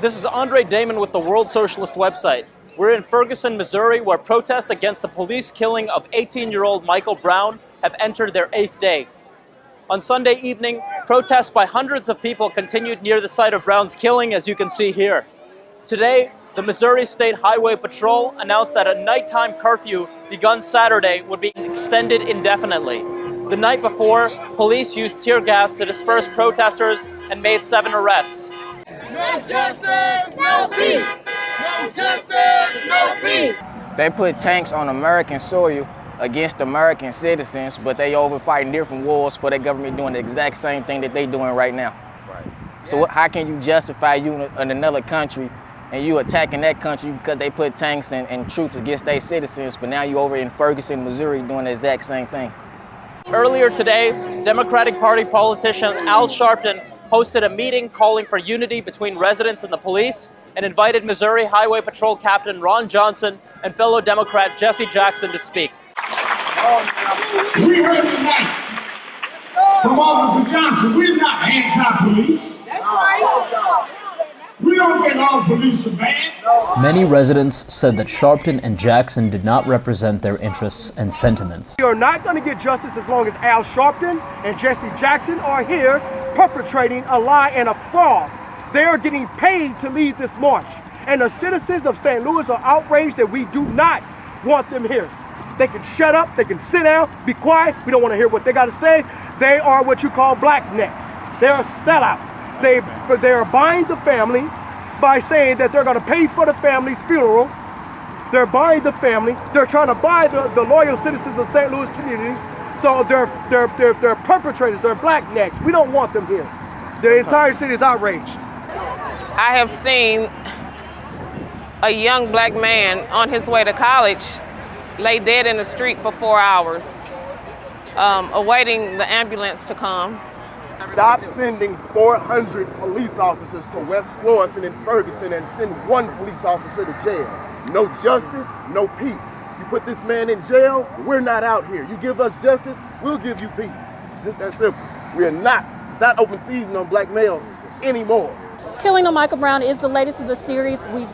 This is Andre Damon with the World Socialist website. We're in Ferguson, Missouri, where protests against the police killing of 18-year-old Michael Brown have entered their 8th day. On Sunday evening, protests by hundreds of people continued near the site of Brown's killing, as you can see here. Today, the Missouri State Highway Patrol announced that a nighttime curfew begun Saturday would be extended indefinitely. The night before, police used tear gas to disperse protesters and made 7 arrests. No justice, no peace! No justice, no peace! They put tanks on American soil against American citizens, but they over fighting different wars for their government doing the exact same thing that they doing right now. Right. So how can you justify you in another country and you attacking that country because they put tanks and troops against their citizens, but now you over in Ferguson, Missouri doing the exact same thing? Earlier today, Democratic Party politician Al Sharpton hosted a meeting calling for unity between residents and the police and invited Missouri Highway Patrol Captain Ron Johnson and fellow Democrat Jesse Jackson to speak. We heard tonight from Officer Johnson, we're not anti-police. That's right. We don't think all police are bad. Many residents said that Sharpton and Jackson did not represent their interests and sentiments. You're not going to get justice as long as Al Sharpton and Jesse Jackson are here perpetrating a lie and a fraud. They are getting paid to lead this march. And the citizens of St. Louis are outraged that we do not want them here. They can shut up, they can sit down, be quiet. We don't want to hear what they got to say. They are what you call blacknecks. They are sellouts. They are buying the family by saying that they're going to pay for the family's funeral. They're buying the family. They're trying to buy the loyal citizens of St. Louis community. So they're perpetrators. They're blacknecks. We don't want them here. The entire city is outraged. I have seen a young black man on his way to college lay dead in the street for 4 hours, awaiting the ambulance to come. Stop sending 400 police officers to West Florissant and Ferguson and send 1 police officer to jail. No justice, no peace. You put this man in jail, we're not out here. You give us justice, we'll give you peace. It's just that simple. It's not open season on black males anymore. Killing of Michael Brown is the latest of the series. We've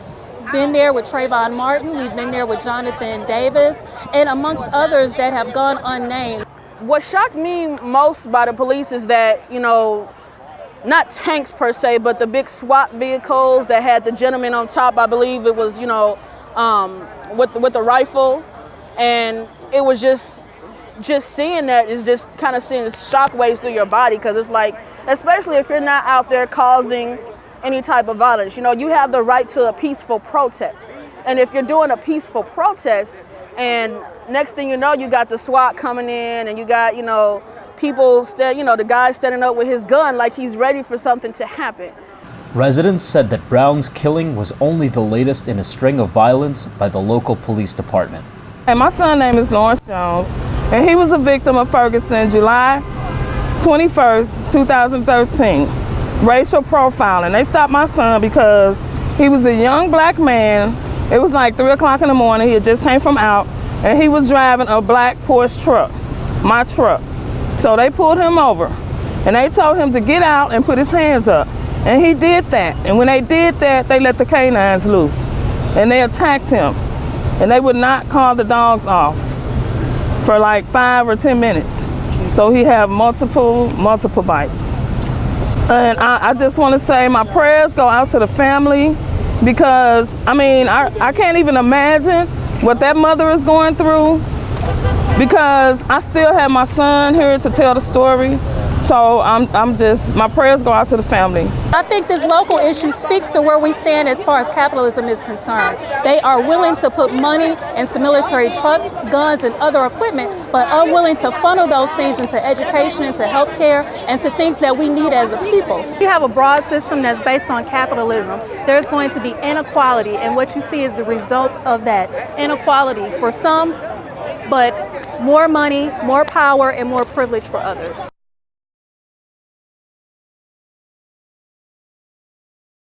been there with Trayvon Martin, we've been there with Jonathan Davis, and amongst others that have gone unnamed. What shocked me most by the police is that, not tanks per se, but the big SWAT vehicles that had the gentleman on top. I believe it was, with the rifle, and it was just seeing that is just kind of seeing the shockwaves through your body, because it's like, especially if you're not out there causing any type of violence, you have the right to a peaceful protest, and if you're doing a peaceful protest, and next thing you know, you got the SWAT coming in, and you got, people, the guy standing up with his gun like he's ready for something to happen. Residents said that Brown's killing was only the latest in a string of violence by the local police department. And my son's name is Lawrence Jones, and he was a victim of Ferguson July 21st, 2013. Racial profiling. They stopped my son because he was a young black man. It was like 3 o'clock in the morning. He had just came from out, and he was driving a black Porsche truck, my truck. So they pulled him over, and they told him to get out and put his hands up. And he did that. And when they did that, they let the canines loose, and they attacked him. And they would not call the dogs off for like 5 or 10 minutes. So he had multiple bites. And I just want to say my prayers go out to the family, because, I can't even imagine what that mother is going through, because I still have my son here to tell the story. So my prayers go out to the family. I think this local issue speaks to where we stand as far as capitalism is concerned. They are willing to put money into military trucks, guns, and other equipment, but unwilling to funnel those things into education, into healthcare, and to things that we need as a people. You have a broad system that's based on capitalism. There's going to be inequality, and what you see is the result of that inequality for some, but more money, more power, and more privilege for others.